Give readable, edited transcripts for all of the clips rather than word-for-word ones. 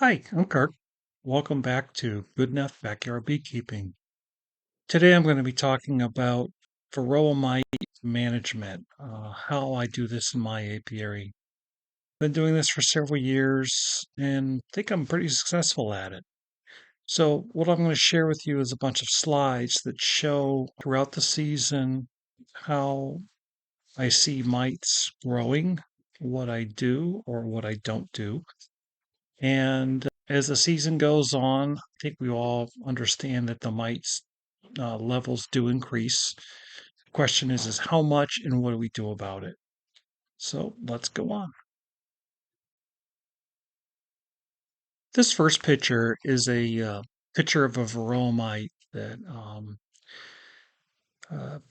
Hi, I'm Kirk. Welcome back to Good Enough Backyard Beekeeping. Today I'm going to be talking about Varroa mite management, how I do this in my apiary. Been doing this for several years and think I'm pretty successful at it. So what I'm going to share with you is a bunch of slides that show throughout the season how I see mites growing, what I do or what I don't do. And as the season goes on, I think we all understand that the mites levels do increase. The question is how much and what do we do about it? So let's go on. This first picture is a picture of a varroa mite that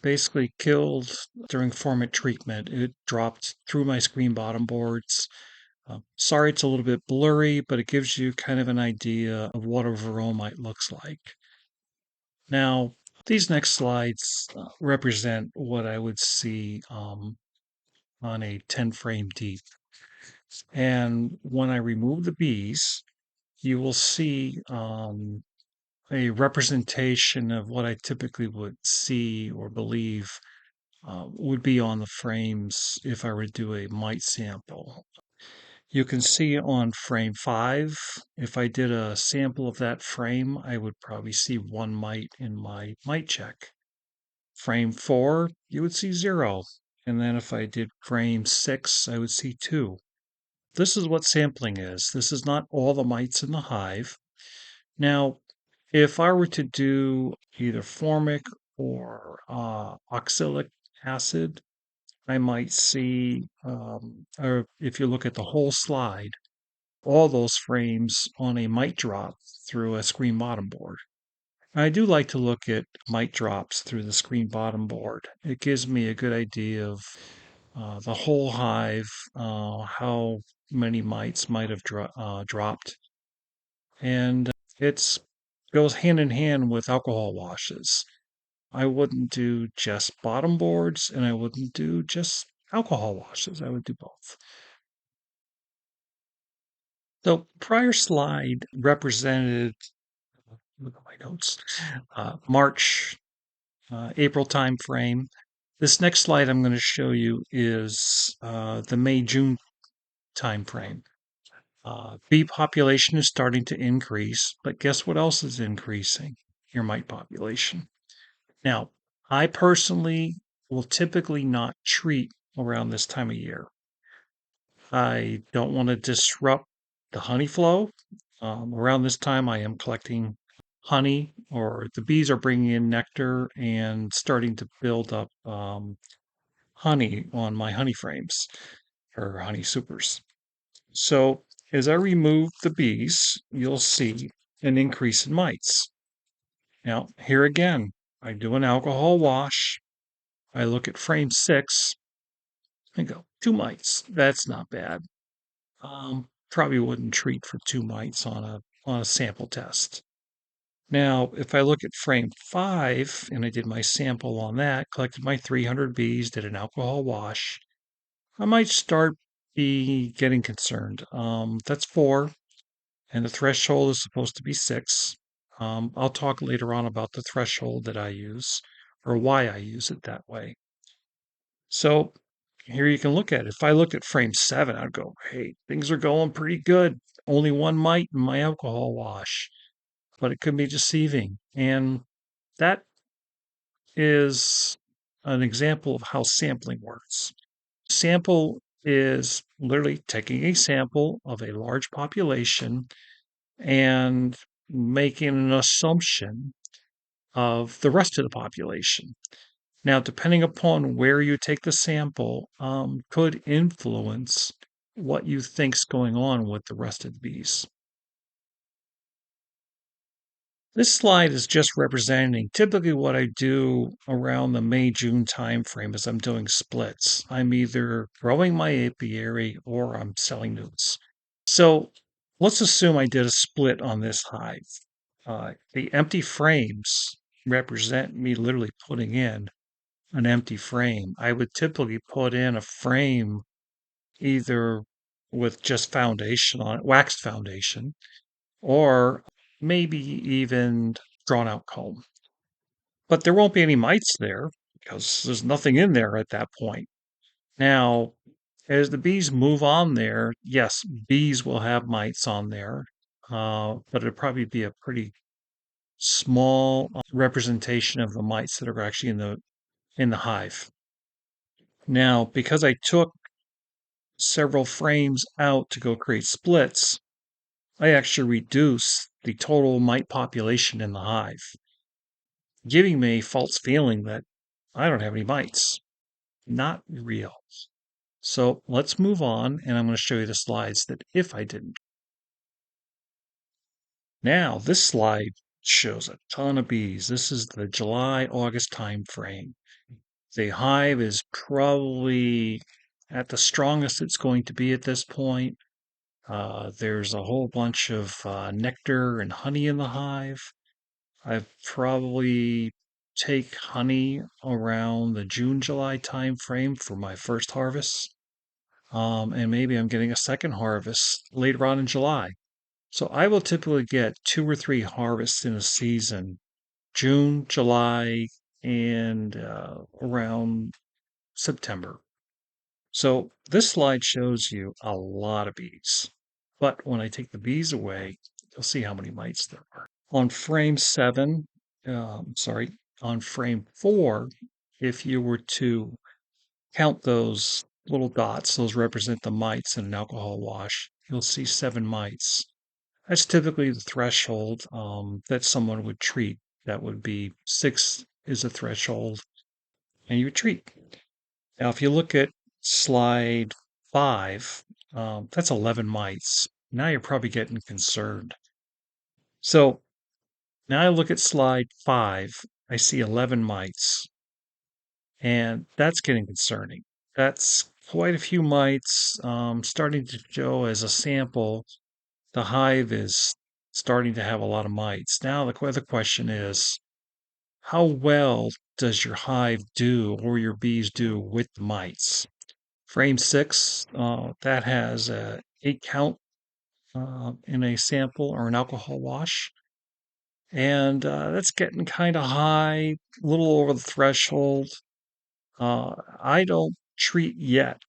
basically killed during formant treatment. It dropped through my screen bottom boards. Sorry, it's a little bit blurry, but it gives you kind of an idea of what a varroa mite looks like. Now, these next slides represent what I would see on a 10 frame deep. And when I remove the bees, you will see a representation of what I typically would see or believe would be on the frames if I were to do a mite sample. You can see on frame 5, if I did a sample of that frame, I would probably see one mite in my mite check. Frame 4, you would see 0. And then if I did frame 6, I would see 2. This is what sampling is. This is not all the mites in the hive. Now, if I were to do either formic or oxalic acid, I might see, or if you look at the whole slide, all those frames on a mite drop through a screen bottom board. I do like to look at mite drops through the screen bottom board. It gives me a good idea of the whole hive, how many mites might have dropped, and it's goes hand in hand with alcohol washes. I wouldn't do just bottom boards, and I wouldn't do just alcohol washes. I would do both. The prior slide represented, look at my notes, March April time frame. This next slide I'm going to show you is the May-June time frame. Bee population is starting to increase, but guess what else is increasing? Your mite population. Now, I personally will typically not treat around this time of year. I don't want to disrupt the honey flow. Around this time, I am collecting honey, or the bees are bringing in nectar and starting to build up honey on my honey frames or honey supers. So as I remove the bees, you'll see an increase in mites. Now, here again, I do an alcohol wash. I look at frame 6 and go, 2 mites. That's not bad. Probably wouldn't treat for 2 mites on a sample test. Now, if I look at frame 5 and I did my sample on that, collected my 300 bees, did an alcohol wash, I might start be getting concerned. That's 4, and the threshold is supposed to be 6. I'll talk later on about the threshold that I use or why I use it that way. So here you can look at it. If I look at frame 7, I'd go, hey, things are going pretty good. Only one mite in my alcohol wash, but it could be deceiving. And that is an example of how sampling works. Sample is literally taking a sample of a large population and making an assumption of the rest of the population. Now, depending upon where you take the sample, could influence what you think's going on with the rest of the bees. This slide is just representing typically what I do around the May-June timeframe as I'm doing splits. I'm either growing my apiary or I'm selling newts. So let's assume I did a split on this hive. The empty frames represent me literally putting in an empty frame. I would typically put in a frame either with just foundation on it, waxed foundation, or maybe even drawn out comb. But there won't be any mites there because there's nothing in there at that point. Now, as the bees move on there, yes, bees will have mites on there, but it'll probably be a pretty small representation of the mites that are actually in the hive. Now, because I took several frames out to go create splits, I actually reduce the total mite population in the hive, giving me a false feeling that I don't have any mites. Not real. So let's move on, and I'm going to show you the slides that if I didn't. Now, this slide shows a ton of bees. This is the July-August time frame. The hive is probably at the strongest it's going to be at this point. There's a whole bunch of nectar and honey in the hive. I probably take honey around the June, July time frame for my first harvest. And maybe I'm getting a second harvest later on in July. So I will typically get 2 or 3 harvests in a season, June, July, and around September. So this slide shows you a lot of bees. But when I take the bees away, you'll see how many mites there are. On frame 7, sorry, on frame 4, if you were to count those little dots, those represent the mites in an alcohol wash, you'll see 7 mites. That's typically the threshold that someone would treat. That would be 6 is a threshold, and you would treat. Now, if you look at slide 5, that's 11 mites. Now you're probably getting concerned. So now I look at slide 5, I see 11 mites, and that's getting concerning. That's quite a few mites starting to show as a sample. The hive is starting to have a lot of mites. Now, the other question is, how well does your hive do or your bees do with the mites? Frame 6, that has a 8 count in a sample or an alcohol wash. And that's getting kind of high, a little over the threshold. I don't treat yet.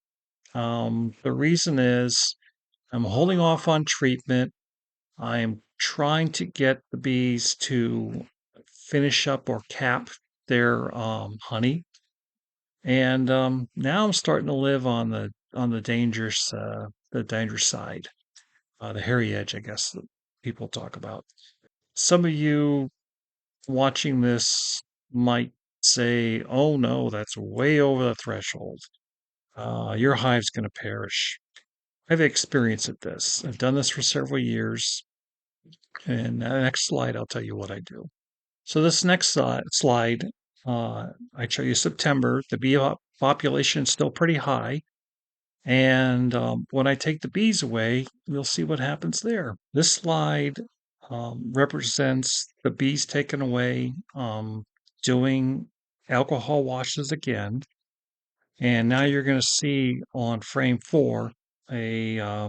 The reason is I'm holding off on treatment. I'm trying to get the bees to finish up or cap their honey. And now I'm starting to live on the dangerous side, the hairy edge, I guess that people talk about. Some of you watching this might say, "Oh no, that's way over the threshold. Your hive's going to perish." I've experienced this. I've done this for several years. And the next slide, I'll tell you what I do. So this next slide, I show you September. The bee population is still pretty high. And when I take the bees away, we'll see what happens there. This slide represents the bees taken away, doing alcohol washes again. And now you're going to see on frame 4 a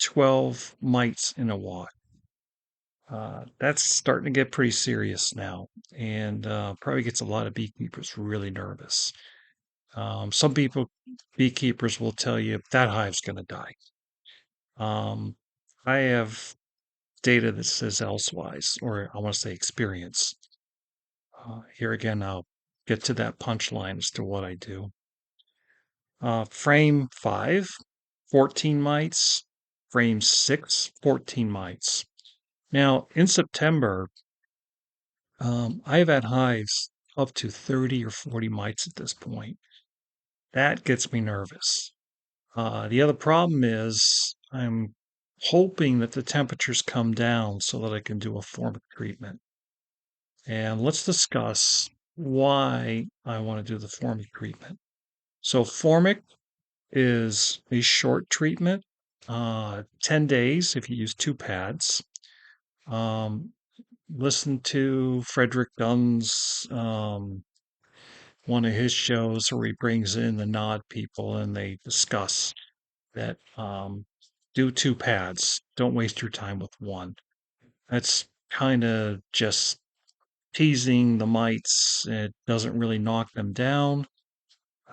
12 mites in a wash. That's starting to get pretty serious now, and probably gets a lot of beekeepers really nervous. Some beekeepers will tell you that hive's going to die. I have data that says elsewise, or I want to say experience. Here again, I'll get to that punchline as to what I do. Frame 5, 14 mites. Frame 6, 14 mites. Now, in September, I've had hives up to 30 or 40 mites at this point. That gets me nervous. The other problem is I'm hoping that the temperatures come down so that I can do a formic treatment. And let's discuss why I want to do the formic treatment. So formic is a short treatment, 10 days if you use 2 pads. Listen to Frederick Dunn's one of his shows where he brings in the nod people and they discuss that do two pads. Don't waste your time with one. That's kind of just teasing the mites. It doesn't really knock them down.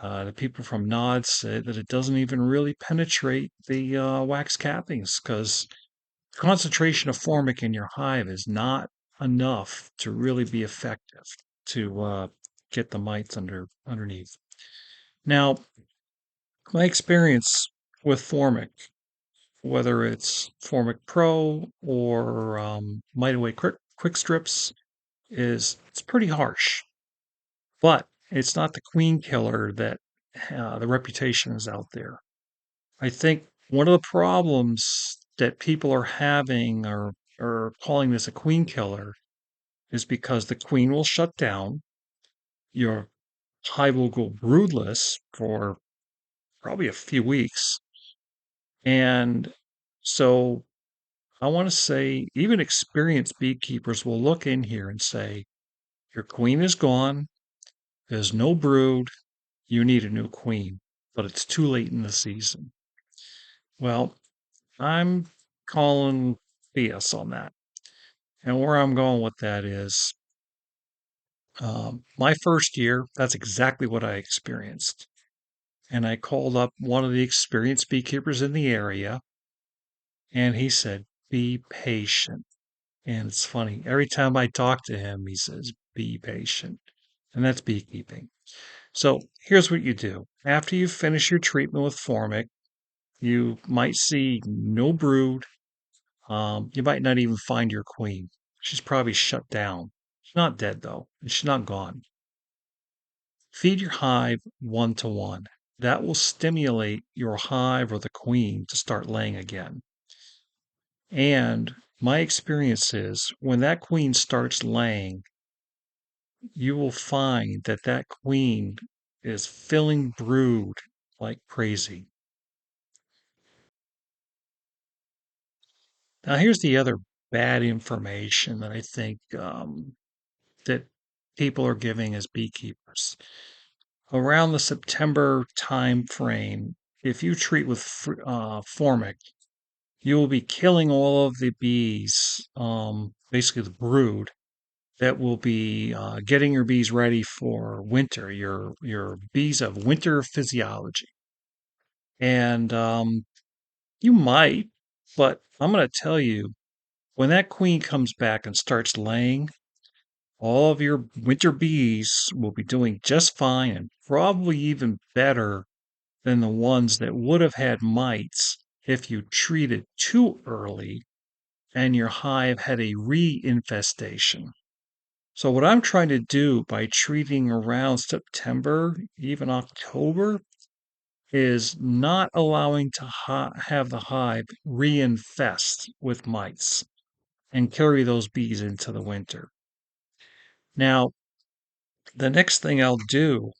The people from Nod say that it doesn't even really penetrate the wax cappings because concentration of formic in your hive is not enough to really be effective to get the mites underneath. Now, my experience with formic, whether it's Formic Pro or Mite Away quick strips, is it's pretty harsh, but it's not the queen killer that the reputation is out there. I think one of the problems that people are having or calling this a queen killer is because the queen will shut down. Your hive will go broodless for probably a few weeks. And so I want to say even experienced beekeepers will look in here and say, your queen is gone. There's no brood. You need a new queen, but it's too late in the season. Well, I'm calling BS on that. And where I'm going with that is my first year, that's exactly what I experienced. And I called up one of the experienced beekeepers in the area, and he said, be patient. And it's funny, every time I talk to him, he says, be patient. And that's beekeeping. So here's what you do. After you finish your treatment with formic, you might see no brood. You might not even find your queen. She's probably shut down. She's not dead, though, and she's not gone. Feed your hive 1 to 1. That will stimulate your hive or the queen to start laying again. And my experience is when that queen starts laying, you will find that that queen is filling brood like crazy. Now, here's the other bad information that I think that people are giving as beekeepers. Around the September time frame, if you treat with formic, you will be killing all of the bees, basically the brood, that will be getting your bees ready for winter, your bees of winter physiology. And you might, but I'm going to tell you, when that queen comes back and starts laying, all of your winter bees will be doing just fine and probably even better than the ones that would have had mites if you treated too early and your hive had a reinfestation. So, what I'm trying to do by treating around September, even October, is not allowing to have the hive reinfest with mites and carry those bees into the winter. Now, the next thing I'll do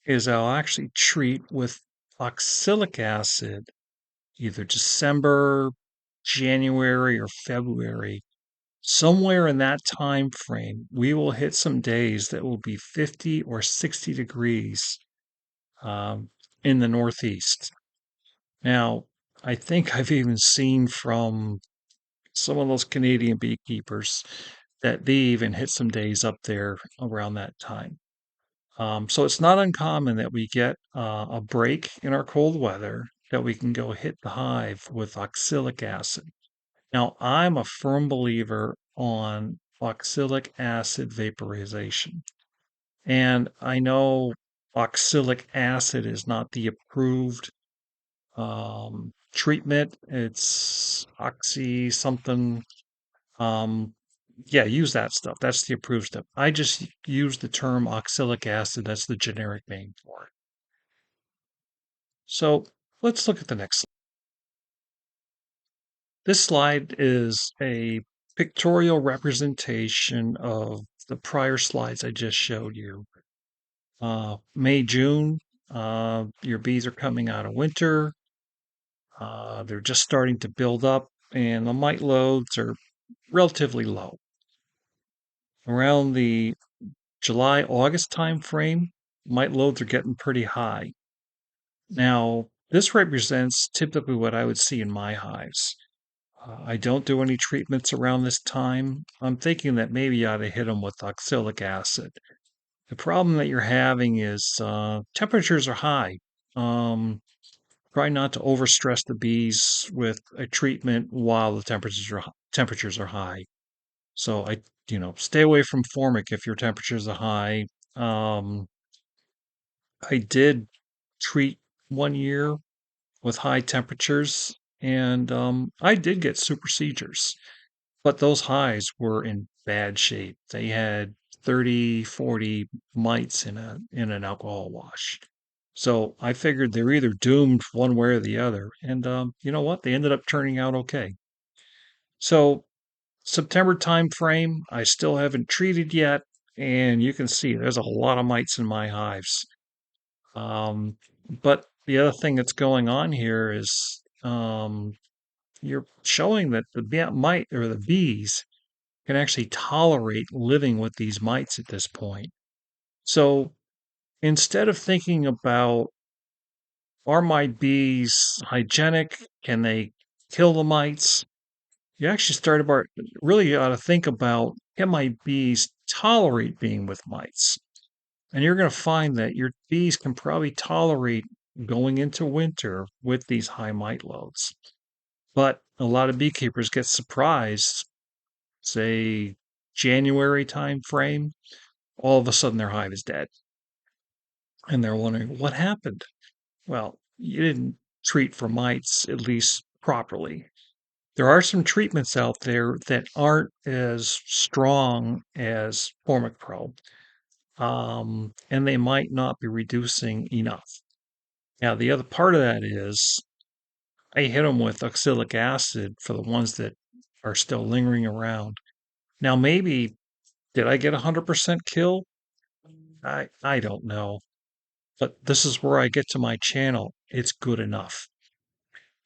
is I'll actually treat with oxalic acid either December, January, or February. Somewhere in that time frame, we will hit some days that will be 50 or 60 degrees um, in the Northeast. Now, I think I've even seen from some of those Canadian beekeepers that they even hit some days up there around that time. So it's not uncommon that we get a break in our cold weather that we can go hit the hive with oxalic acid. Now, I'm a firm believer on oxalic acid vaporization. And I know oxalic acid is not the approved treatment. It's oxy something. Um, yeah, use that stuff. That's the approved stuff. I just use the term oxalic acid. That's the generic name for it. So let's look at the next slide. This slide is a pictorial representation of the prior slides I just showed you. May, June, your bees are coming out of winter. They're just starting to build up, and the mite loads are relatively low. Around the July, August time frame, mite loads are getting pretty high. Now, this represents typically what I would see in my hives. I don't do any treatments around this time. I'm thinking that maybe you ought to hit them with oxalic acid. The problem that you're having is temperatures are high. Um, Try not to overstress the bees with a treatment while the temperatures are high. So stay away from formic if your temperatures are high. Um, I did treat 1 year with high temperatures, and I did get super seizures, but those hives were in bad shape. They had 30, 40 mites in an alcohol wash. So I figured they're either doomed one way or the other. And you know what? They ended up turning out okay. So September time frame, I still haven't treated yet, and you can see there's a lot of mites in my hives. But the other thing that's going on here is you're showing that the mite or the bees can actually tolerate living with these mites at this point. So instead of thinking about, are my bees hygienic? Can they kill the mites? You actually start about really ought to think about, can my bees tolerate being with mites? And you're going to find that your bees can probably tolerate going into winter with these high mite loads. But a lot of beekeepers get surprised, say January time frame, all of a sudden their hive is dead. And they're wondering, what happened? Well, you didn't treat for mites, at least properly. There are some treatments out there that aren't as strong as Formicpro, and they might not be reducing enough. Now, the other part of that is I hit them with oxalic acid for the ones that are still lingering around. Now, maybe did I get 100% kill? I don't know, but this is where I get to my channel. It's good enough.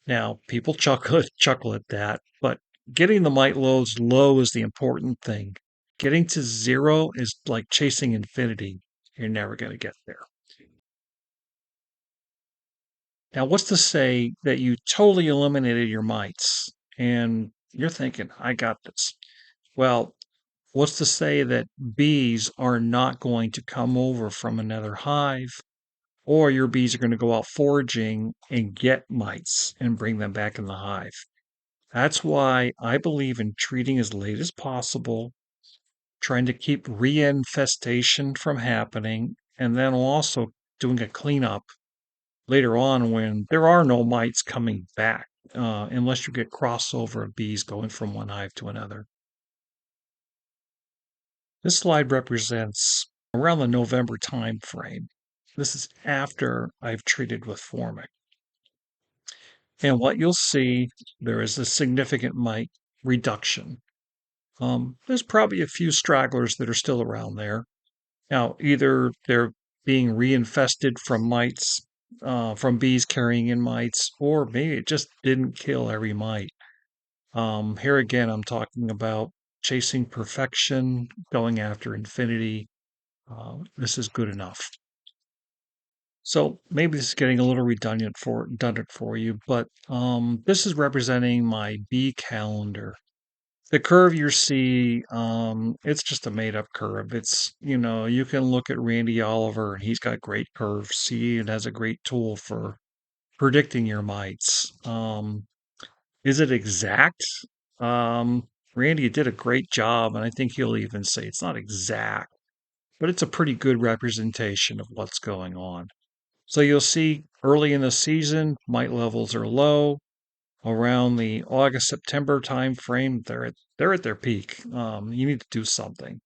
Now, people chuckle at that, but getting the mite loads low is the important thing. Getting to zero is like chasing infinity. You're never going to get there. Now, what's to say that you totally eliminated your mites and you're thinking, I got this? Well, what's to say that bees are not going to come over from another hive, or your bees are going to go out foraging and get mites and bring them back in the hive? That's why I believe in treating as late as possible, trying to keep reinfestation from happening, and then also doing a cleanup later on when there are no mites coming back, unless you get crossover of bees going from one hive to another. This slide represents around the November time frame. This is after I've treated with formic. And what you'll see, there is a significant mite reduction. There's probably a few stragglers that are still around there. Now, either they're being reinfested from mites, from bees carrying in mites, or maybe it just didn't kill every mite. Here again, I'm talking about chasing perfection, going after infinity. This is good enough. So maybe this is getting a little redundant for you, but this is representing my bee calendar. The curve you see, it's just a made up curve. You can look at Randy Oliver and he's got great curves. See, it has a great tool for predicting your mites. Is it exact? Randy did a great job, and I think he'll even say it's not exact, but it's a pretty good representation of what's going on. So you'll see early in the season, mite levels are low. Around the August September time frame, they're at their peak. You need to do something.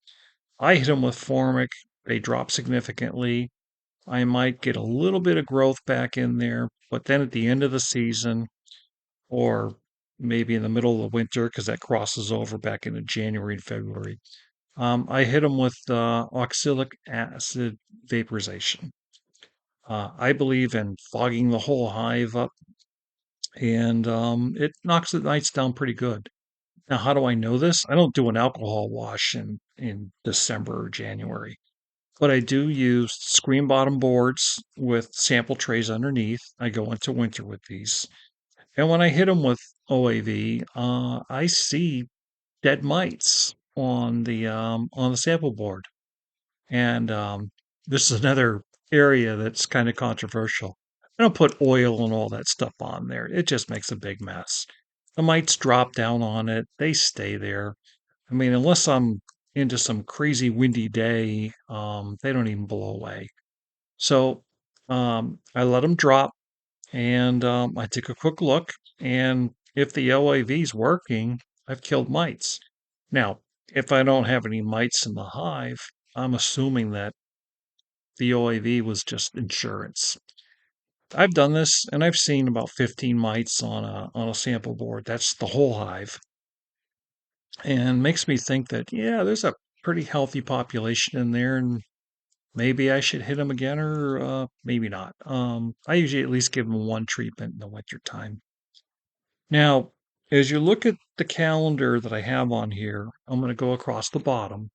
I hit them with formic; they drop significantly. I might get a little bit of growth back in there, but then at the end of the season, or maybe in the middle of the winter, because that crosses over back into January and February, I hit them with oxalic acid vaporization. I believe in fogging the whole hive up, and it knocks the nights down pretty good. Now, how do I know this? I don't do an alcohol wash in December or January. But I do use screen bottom boards with sample trays underneath. I go into winter with these. And when I hit them with OAV, I see dead mites on the sample board. And this is another area that's kind of controversial. I don't put oil and all that stuff on there. It just makes a big mess. The mites drop down on it. They stay there. I mean, unless I'm into some crazy windy day, they don't even blow away. So I let them drop and I take a quick look. And if the LAV is working, I've killed mites. Now, if I don't have any mites in the hive, I'm assuming that the OAV was just insurance. I've done this and I've seen about 15 mites on a sample board. That's the whole hive. And makes me think that, yeah, there's a pretty healthy population in there and maybe I should hit them again or maybe not. I usually at least give them one treatment in the wintertime. Now, as you look at the calendar that I have on here, I'm going to go across the bottom.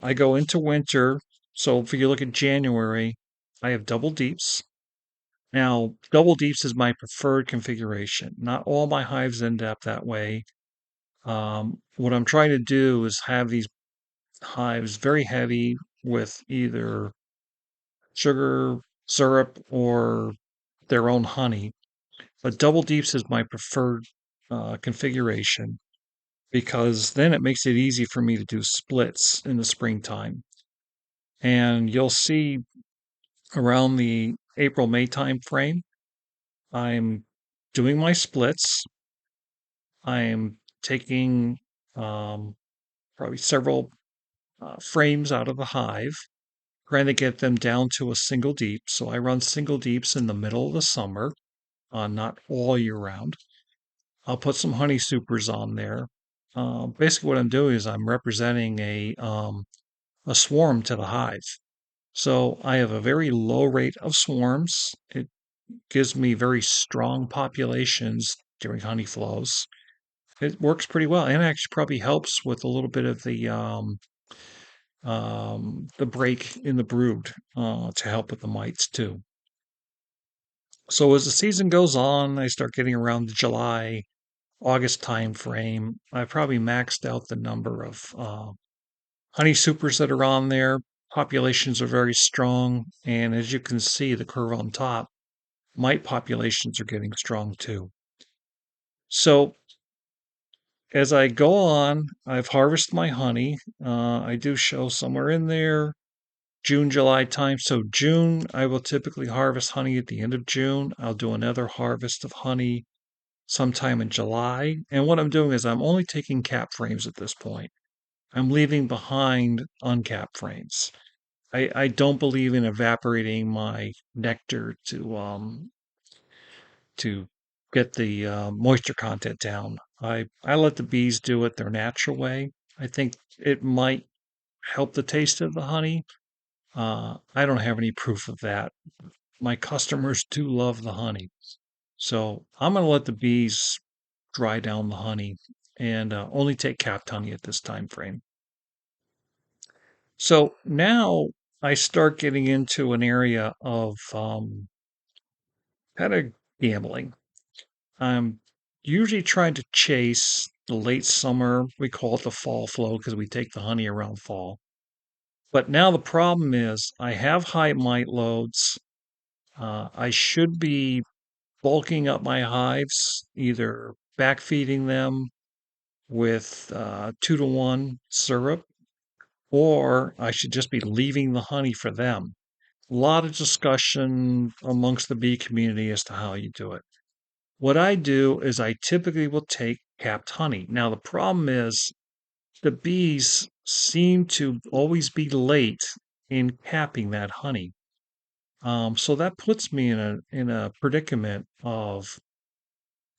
I go into winter. So if you look at January, I have double deeps. Now, double deeps is my preferred configuration. Not all my hives end up that way. What I'm trying to do is have these hives very heavy with either sugar, syrup, or their own honey. But double deeps is my preferred configuration because then it makes it easy for me to do splits in the springtime. And you'll see around the April, May time frame, I'm doing my splits. I'm taking probably several frames out of the hive, trying to get them down to a single deep. So I run single deeps in the middle of the summer, not all year round. I'll put some honey supers on there. Basically, what I'm doing is I'm representing a swarm to the hive. So I have a very low rate of swarms. It gives me very strong populations during honey flows. It works pretty well, and actually probably helps with a little bit of the break in the brood to help with the mites too. So as the season goes on, I start getting around the July, August time frame. I probably maxed out the number of honey supers that are on there. Populations are very strong, and as you can see, the curve on top, mite populations are getting strong too. So as I go on, I've harvested my honey. I do show somewhere in there June, July time. So June, I will typically harvest honey at the end of June. I'll do another harvest of honey sometime in July. And what I'm doing is I'm only taking cap frames at this point. I'm leaving behind uncapped frames. I don't believe in evaporating my nectar to get the moisture content down. I let the bees do it their natural way. I think it might help the taste of the honey. I don't have any proof of that. My customers do love the honey. So I'm going to let the bees dry down the honey and only take capped honey at this time frame. So now I start getting into an area of kind of gambling. I'm usually trying to chase the late summer. We call it the fall flow because we take the honey around fall. But now the problem is I have high mite loads. I should be bulking up my hives, either backfeeding them with 2-to-1 syrup, or I should just be leaving the honey for them. A lot of discussion amongst the bee community as to how you do it. What I do is I typically will take capped honey. Now, the problem is the bees seem to always be late in capping that honey. So that puts me in a predicament of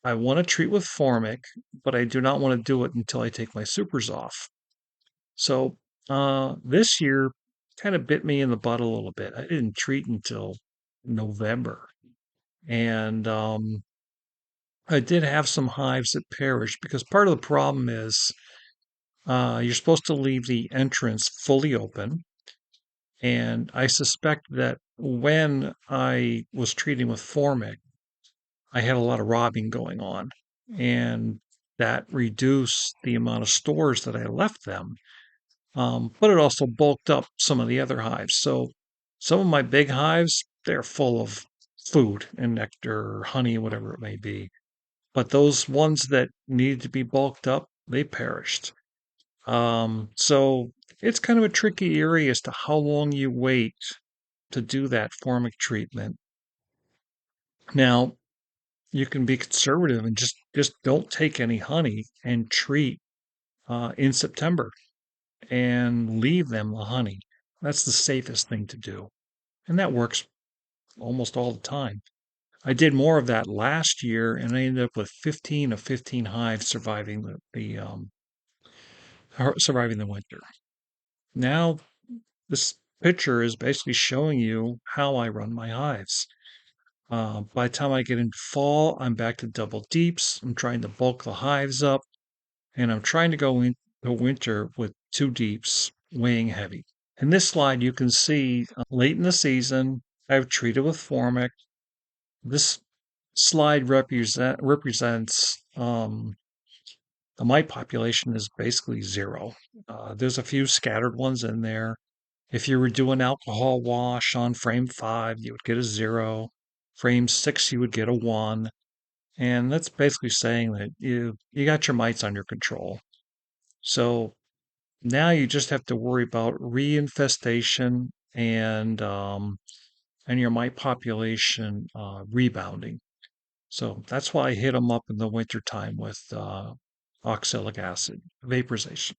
I want to treat with formic, but I do not want to do it until I take my supers off. So this year kind of bit me in the butt a little bit. I didn't treat until November, and I did have some hives that perished because part of the problem is you're supposed to leave the entrance fully open. And I suspect that when I was treating with formic, I had a lot of robbing going on, and that reduced the amount of stores that I left them. But it also bulked up some of the other hives. So some of my big hives, they're full of food and nectar or honey, whatever it may be. But those ones that needed to be bulked up, they perished. So it's kind of a tricky area as to how long you wait to do that formic treatment. Now, you can be conservative and just don't take any honey and treat in September and leave them the honey. That's the safest thing to do. And that works almost all the time. I did more of that last year and I ended up with 15 of 15 hives surviving surviving the winter. Now this picture is basically showing you how I run my hives. By the time I get into fall, I'm back to double deeps. I'm trying to bulk the hives up, and I'm trying to go into winter with two deeps weighing heavy. In this slide, you can see late in the season, I've treated with formic. This slide represents the mite population is basically zero. There's a few scattered ones in there. If you were doing alcohol wash on frame 5, you would get a 0. Frame 6, you would get a 1. And that's basically saying that you got your mites under control. So now you just have to worry about reinfestation and your mite population rebounding. So that's why I hit them up in the wintertime with oxalic acid vaporization.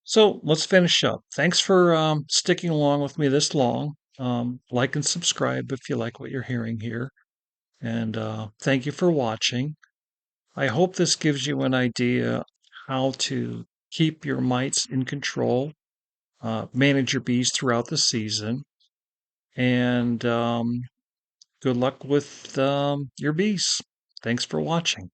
So let's finish up. Thanks for sticking along with me this long. Like and subscribe if you like what you're hearing here. And thank you for watching. I hope this gives you an idea how to keep your mites in control, manage your bees throughout the season, and good luck with your bees. Thanks for watching.